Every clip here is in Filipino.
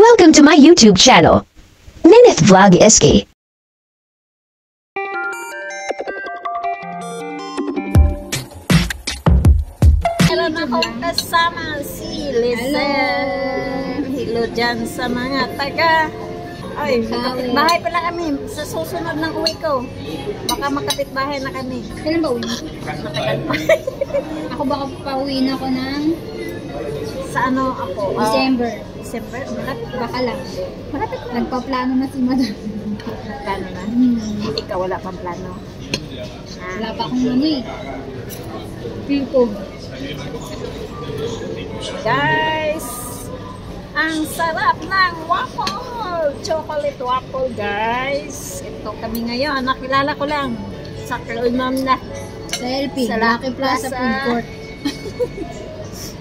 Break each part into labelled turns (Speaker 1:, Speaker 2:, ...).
Speaker 1: Welcome to my YouTube channel, Ninith Vlog SK.
Speaker 2: Meron akong kasama si Lizelle. Hello dyan sa mga taga. Ay, makapit-bahay pala kami sa susunod ng uwi ko. Baka makapit-bahay na kami.
Speaker 3: Kailan ba uwi?
Speaker 2: Matagal pa.
Speaker 3: Ako baka pauwi na ako ng
Speaker 2: Sa ano ako?
Speaker 3: December.
Speaker 2: December?
Speaker 3: Baka lang.
Speaker 2: Malapit na.
Speaker 3: Nagpa-plano na si Madam.
Speaker 2: Plano na? Ikaw wala pang plano.
Speaker 3: Wala pa akong ano eh. Feel ko.
Speaker 2: Guys, ang sarap ng waffle! Chocolate waffle, guys. Ito kami ngayon. Nakilala ko lang. Sa Kalulmam na.
Speaker 3: Sa LP.
Speaker 2: Sa
Speaker 3: Lucky Plaza Food Court.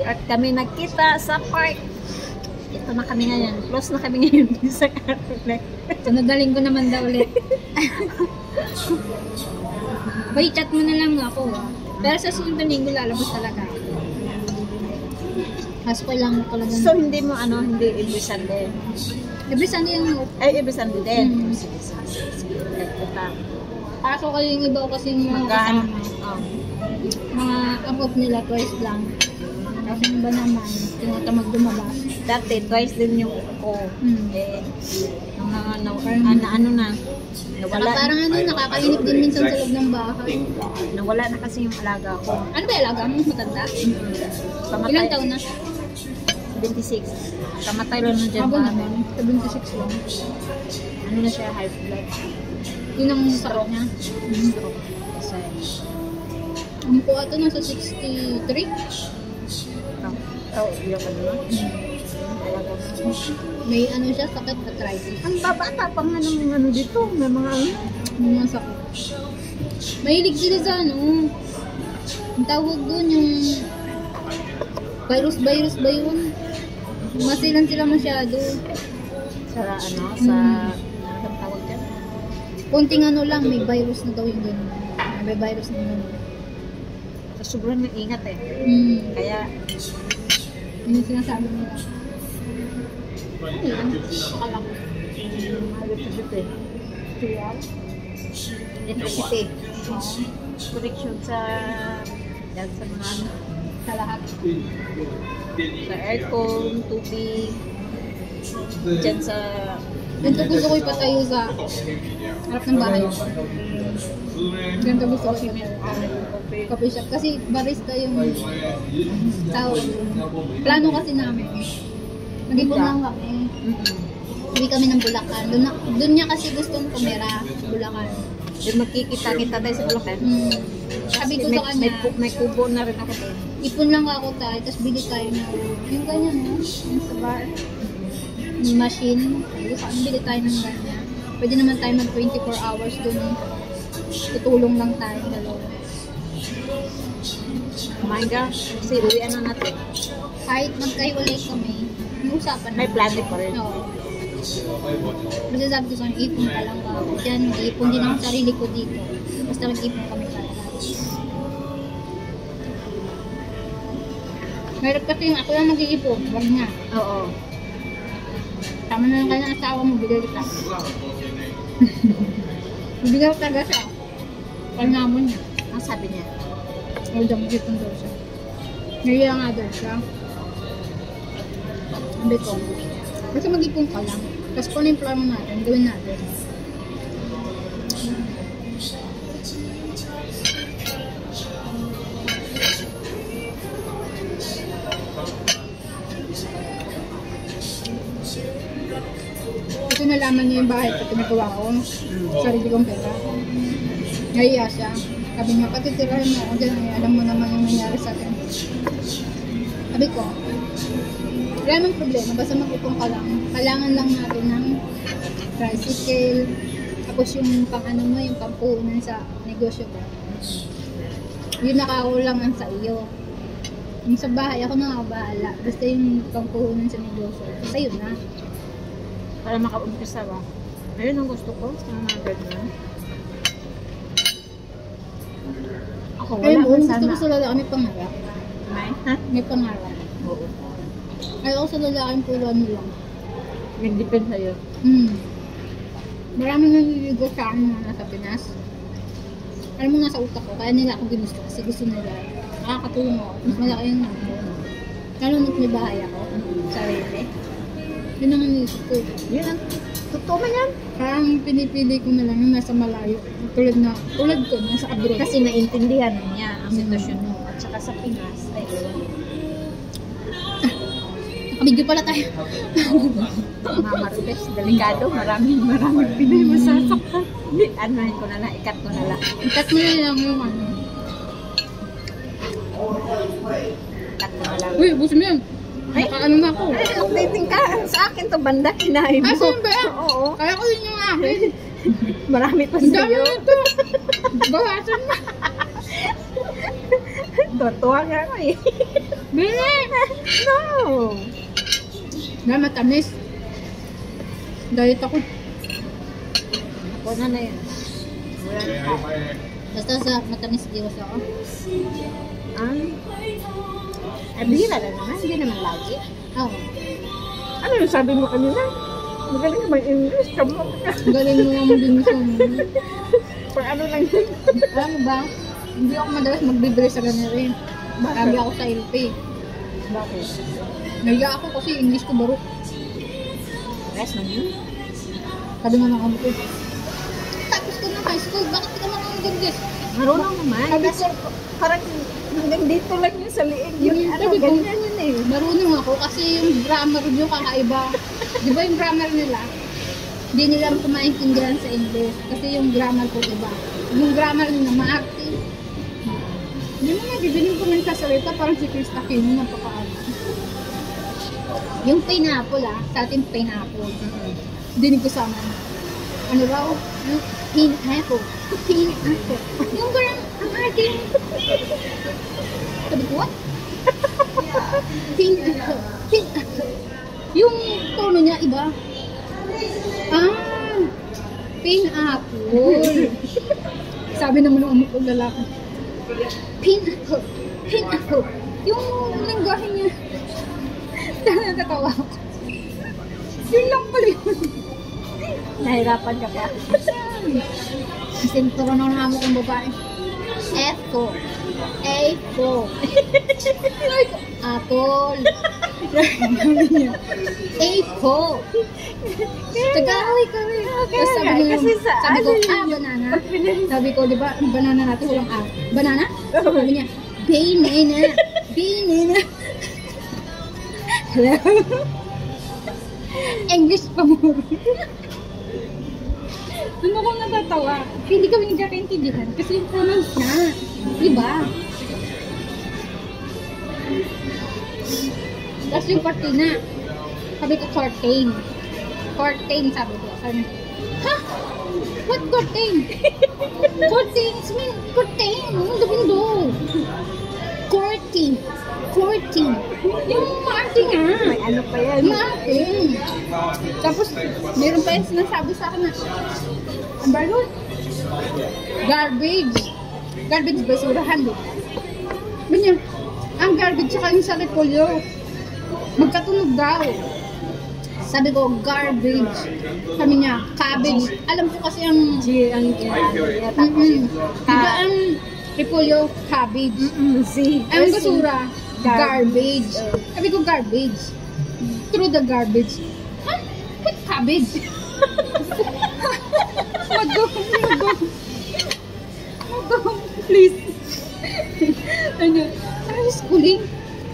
Speaker 2: At kami nagkita sa park. Ito na kami ngayon. Close na kami ngayon sa Catholic.
Speaker 3: Sunadaling ko naman daw ulit. Bay, chat mo na lang ako. Pero sa sunod na linggo lalabas talaga. Kaso kailangan ko talaga.
Speaker 2: So, hindi mo hindi every Sunday.
Speaker 3: Every Sunday yung
Speaker 2: Ay, every Sunday din.
Speaker 3: Hmm.
Speaker 2: Sige, sige, sige. Ito.
Speaker 3: kaso kayo yung iba ko kasi yung mga
Speaker 2: Magkaan.
Speaker 3: kasama. Mga above nila twice lang. Kasi yung iba naman, tinatamag dumabas.
Speaker 2: Dati, twice din yung ko. Eh, nung ano na, nawala.
Speaker 3: Parang nakakainip din minsan sa loob ng bahay.
Speaker 2: Nawala na kasi yung alaga ko.
Speaker 3: Ano ba yung alaga mo? Matanda?
Speaker 2: Pamatay.
Speaker 3: Ilang taon na?
Speaker 2: 26. Kamatay lang na dyan.
Speaker 3: Abo naman. 76 lang.
Speaker 2: Ano na siya, high blood.
Speaker 3: Yun ang sakit niya.
Speaker 2: Stroke. Kasi,
Speaker 3: Ang po ato nasa 63.
Speaker 2: yung ano na. Alaga ko.
Speaker 3: May ano siya, sakit arthritis.
Speaker 2: Ang babata pa nga ng ano dito. May mga
Speaker 3: May mga sakit. Mahilig sila sa ano. Ang tawag doon yung virus ba yun? Masilan sila masyado.
Speaker 2: sa sa anong tawag dyan?
Speaker 3: Konting ano lang, may virus na daw yung gano'n. May virus na gano'n.
Speaker 2: Sa sobrang ingat eh. Kaya,
Speaker 3: Yun yung sinasabi nila. Ayun, akala ko.
Speaker 2: electricity. Electricity. Connection sa yan sa mga ano.
Speaker 3: Sa lahat.
Speaker 2: Sa aircon, tubig. Dyan sa
Speaker 3: Ganito gusto ko ipatayo sa harap ng bahay. Ganito gusto ko ipatayo. Coffee shop. Kasi barista yung tawag. Plano kasi namin. Nag-ipon lang kami. Hindi kami ng Bulacan. Doon niya kasi gustong tumira sa Bulacan.
Speaker 2: yung magkikita-kita tayo sa Bulacan.
Speaker 3: Sabi ko sa kanya,
Speaker 2: May kubo na rin ako doon.
Speaker 3: ipon lang ako tayo, tapos bili tayo ng yung ganyan, no? Yung sa bar. Yung machine. Sabi ko sa kanya, bili tayo ng ganyan. Pwede naman tayo mag 24 hours doon. Tutulong lang tayo dalawa.
Speaker 2: Oh my gosh. Kasi uwian na natin.
Speaker 3: Kahit magkahiwalay kami, may usapan
Speaker 2: May plano pa rin.
Speaker 3: Oo. Kasi sabi ko sa kanya, ipon ka lang ba? Diyan, ipon din ako sarili ko dito. Basta nag-ipon kami para. Meron kasi yung ako lang mag-iipon, wag nga.
Speaker 2: Oo.
Speaker 3: Tama na lang kayo ng asawa mo, bigay kita. Bibigay ko talaga siya. Palnamon niya.
Speaker 2: Ang sabi niya.
Speaker 3: Huwag daw mag-ipon daw siya. Naiya nga daw siya. Sabi ko, basta mag-ipon ka lang. Tapos kung ano yung plano natin, gawin natin. Ito nalaman niya yung bahay pag pinagawa ko. Sarili kong pera. Naiya siya. Sabi niya, patitirahin mo ako dyan. Alam mo naman yung nangyari sa atin. Sabi ko, wala nang problema. Basta mag-ipon ka lang. Kailangan lang natin ng tricycle. Tapos yung pang-ano mo, yung pampuhunan sa negosyo ko. Yun nakaulangan sa iyo. Yung sa bahay, ako nakakabahala. Basta yung pampuhunan sa negosyo. Basta yun na.
Speaker 2: Para maka-umpisa ba? Ayun ang gusto ko. Ang mga ganyan. Ako wala
Speaker 3: Ayun,
Speaker 2: man
Speaker 3: gusto
Speaker 2: sana.
Speaker 3: ko sa lalaki may pangarap.
Speaker 2: May? Ha?
Speaker 3: May pangarap.
Speaker 2: Oo.
Speaker 3: Ayoko sa lalaking puro ano lang.
Speaker 2: Nag-depend sa'yo.
Speaker 3: Maraming naliligo sa akin mga nasa Pinas. Alam mo, nasa utak ko, kaya nila ako ginusto kasi gusto nila. Nakakatulong ako. Mas malaki yung nandun. Lalo na't may bahay ako. Sarili. Yun ang inisip ko.
Speaker 2: Yun ang totoo man yan.
Speaker 3: Parang pinipili ko na lang yung nasa malayo. Tulad ko, nasa abroad.
Speaker 2: Kasi naintindihan niya ang sitwasyon mo. At saka sa Pinas, ay
Speaker 3: Nakabidyo pala tayo.
Speaker 2: Mama Rupes, delikado. Maraming Pinay masasaktan. Anuhin ko na lang, ikat ko na lang.
Speaker 3: Ikat mo na lang yung ano.
Speaker 2: Ikat ko na lang.
Speaker 3: Uy, busin mo yan. Nakaano na ako.
Speaker 2: Ay, updating ka. Sa akin to banda, kinahin mo.
Speaker 3: Ah, saan ba?
Speaker 2: Oo.
Speaker 3: Kaya ko din yung akin.
Speaker 2: Marami pa
Speaker 3: Ang dami
Speaker 2: sa'yo.
Speaker 3: nito. Bawasan mo.
Speaker 2: Tuwa nga ako eh.
Speaker 3: Bili!
Speaker 2: No!
Speaker 3: Na matamis. Diet ako.
Speaker 2: Ako na yun. Wala na ka.
Speaker 3: Basta sa matamis diwas ako.
Speaker 2: Ay, bihira na naman. Hindi naman lagi.
Speaker 3: Oo.
Speaker 2: Ano yung sabi mo kanina? Magaling ka may English. Kamo ka.
Speaker 3: Galing mo lang din sa
Speaker 2: Pag ano lang yun.
Speaker 3: Alam mo ba? Hindi ako madalas magbibili sa ganun rin. Sabi ako sa LP.
Speaker 2: Bakit?
Speaker 3: Naiya ako kasi English ko baro.
Speaker 2: Rest na yun.
Speaker 3: Sabi nga ng amo ko. Tapos ko ng high school, bakit ka marunong English?
Speaker 2: Marunong naman.
Speaker 3: Sabi
Speaker 2: Kasi parang hanggang dito lang yung sa liig. Yung
Speaker 3: Yung
Speaker 2: ano,
Speaker 3: sabi ko,
Speaker 2: ganyan yun eh.
Speaker 3: marunong ako kasi yung grammar nyo kakaiba. Di ba yung grammar nila? Hindi nila ko maintindihan sa English kasi yung grammar ko iba. Yung grammar nila maarte. Hindi mo nagigiling ko ng kasalita parang si Chris Aquino napakaano. Yung pineapple sa atin pineapple. Dinig ko sa mga. Ano raw? Yung pineapple. Pineapple. Yung parang ang ating. Sabi ko, what? Pineapple. Pineapple. Yung tono niya iba. Pineapple. Sabi naman ng amok kong lalaki. Pineapple. Pineapple. Yung lingwahe niya. Natatawa ako. Yun lang pala yun.
Speaker 2: Nahirapan ka pa.
Speaker 3: Sinturo na ng amok kong babae. F ko. A ko. Apple. A ko. Tagaway kami. Tapos sabi niya, sabi ko, banana. Sabi ko, di ba, banana natin walang A. Banana? Sabi niya, banana. Banana. Hello? English pa mo. Doon ako natatawa. Hindi kami nagkakaintindihan kasi yung pronounce na. Diba? Tapos yung cortina. Sabi ko, curtain. Curtain, sabi ko. Sabi ko, ha? What curtain? Curtains mean curtain. The window. Curtain. Curtain. Yung maarte nga.
Speaker 2: May ano pa yan.
Speaker 3: Maarte. Tapos, meron pa yung sinasabi sa akin na, ang balon? Garbage. Garbage basurahan, di ba? Ganyan. Ang garbage tsaka yung sa repolyo. Magkatunog daw. Sabi ko, garbage. Sabi niya, cabbage. Alam ko kasi ang...
Speaker 2: Ang
Speaker 3: Diba ang repolyo, cabbage. Ang basura, garbage. Sabi ko, garbage. Through the garbage. Ha? What cabbage? Mag-go. Please. Ano? I'm schooling.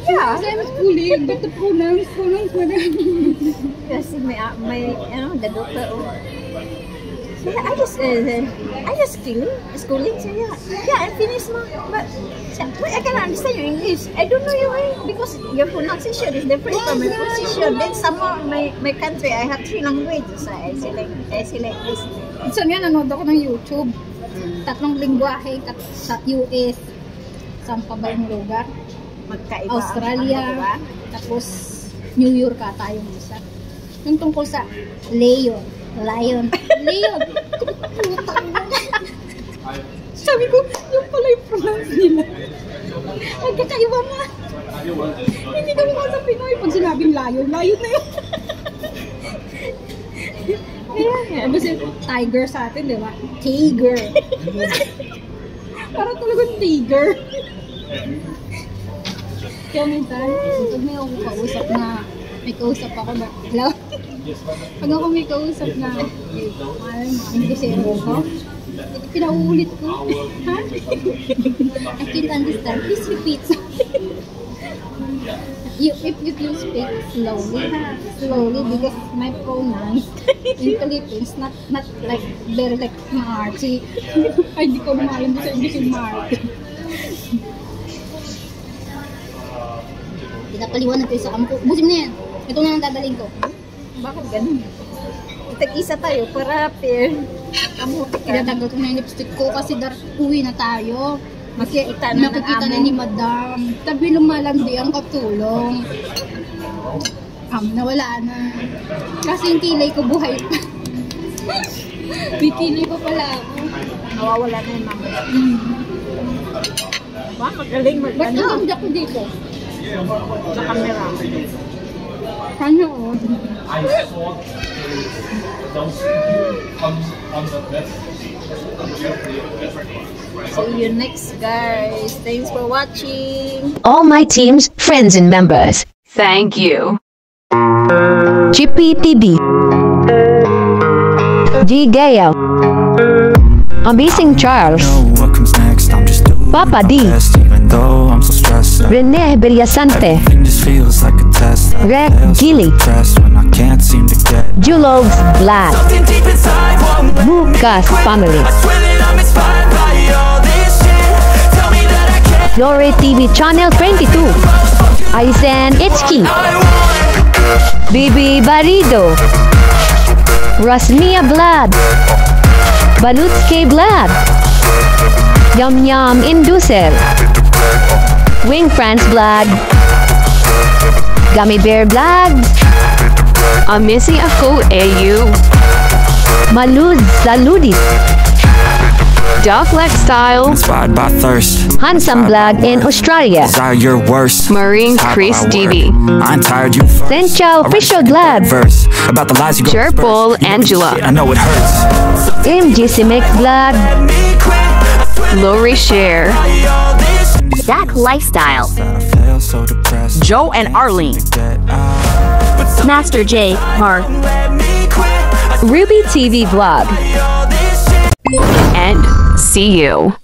Speaker 2: Yeah.
Speaker 3: I'm schooling. But the pronouns.
Speaker 2: Kasi may ano, the doctor. Yeah, I just schooling. So yeah, I finished but I cannot understand your English. I don't know your way because your pronunciation is different from my pronunciation. Then somehow my country, I have 3 languages. So I say like this.
Speaker 3: So nga, nanood ako ng YouTube. 3 lingwahe sa US. Saan pa ba yung lugar?
Speaker 2: Magkaiba.
Speaker 3: Australia.
Speaker 2: Diba?
Speaker 3: Tapos New York ata yung isa. Yung tungkol sa Lion. Sabi ko, yung pala yung pronounce nila. Magkakaiba na. Hindi kami mga sa Pinoy. Pag sinabing lion na yun. Ano si tiger sa atin, di ba? Tiger. Parang talagang tiger. Kaya minsan, pag may ako kausap na, may kausap ako ba? Hello? Pag ako may kausap na, ang kusero ko, pinauulit ko. Ha? I can't understand. Please repeat. If you speak slowly because my pronouns in Philippines not like very like Marty. Ay, di ko naman alam sa English yung Marty. Pinapaliwanag ko sa kampo. Busin mo na yan. Ito na lang dadaling ko.
Speaker 2: Bakit ganun? Tag-isa tayo para pair. Kamuti ka.
Speaker 3: Tinatagal ko na yung lipstick ko kasi uwi na tayo.
Speaker 2: Makikita na
Speaker 3: Nakikita na ni Madam. Tabi lumalandi ang katulong. Nawala na. Kasi yung kilay ko buhay pa. May kilay pa pala ako.
Speaker 2: Nawawala na yung mama. Wow, magaling
Speaker 3: Ba't
Speaker 2: mag-ano
Speaker 3: naganda ko dito?
Speaker 2: sa camera.
Speaker 3: Ano o?
Speaker 2: See you next, guys. Thanks for watching.
Speaker 1: All my team's friends and members.
Speaker 4: Thank you.
Speaker 1: GPTV. G Gale. Amazing Charles.
Speaker 5: What comes next? I'm just doing
Speaker 1: Papa
Speaker 5: my
Speaker 1: D.
Speaker 5: best, even though I'm so stressed out.
Speaker 1: Rene Beriasante.
Speaker 5: Everything just feels like a test. I
Speaker 1: Rec
Speaker 5: fail so
Speaker 1: Gilly.
Speaker 5: depressed when I can't seem to get
Speaker 1: Julogs Vlad.
Speaker 5: something deep inside won't let me
Speaker 1: Bukas
Speaker 5: quit.
Speaker 1: family.
Speaker 5: I swear that I'm inspired by all this shit. Tell me that I can't.
Speaker 1: Lore TV Channel 22. Aizen Ichki. Bibi Barido. Rasmia Vlad. Balutske Vlad. Yum Yum Inducer. Wing France Vlad. Gummy Bear Vlogs.
Speaker 4: Amisi ako AU.
Speaker 1: Maluz Saludis.
Speaker 4: Doc Style.
Speaker 5: Inspired by thirst.
Speaker 1: Handsome Vlog in Australia.
Speaker 5: Desire your worst.
Speaker 4: Marine
Speaker 5: That's how
Speaker 4: Chris
Speaker 5: I work.
Speaker 4: DV.
Speaker 5: I'm tired you first.
Speaker 1: Senchao
Speaker 5: I write
Speaker 1: Official
Speaker 5: second,
Speaker 1: Glad.
Speaker 5: third verse about the lies you go
Speaker 4: Jerpol
Speaker 5: first. You
Speaker 4: Angela.
Speaker 5: shit, I know it hurts.
Speaker 1: MGC Mix Vlog.
Speaker 5: Let me quit. I swear
Speaker 4: Lori Share.
Speaker 5: by all this
Speaker 6: Zach Lifestyle,
Speaker 5: that I feel so depressed.
Speaker 6: Joe and Arlene,
Speaker 5: Get out. But something
Speaker 6: Master J, Mar,
Speaker 5: let me quit. I swear
Speaker 1: Ruby TV Vlog.
Speaker 5: by all this shit.
Speaker 4: And see you.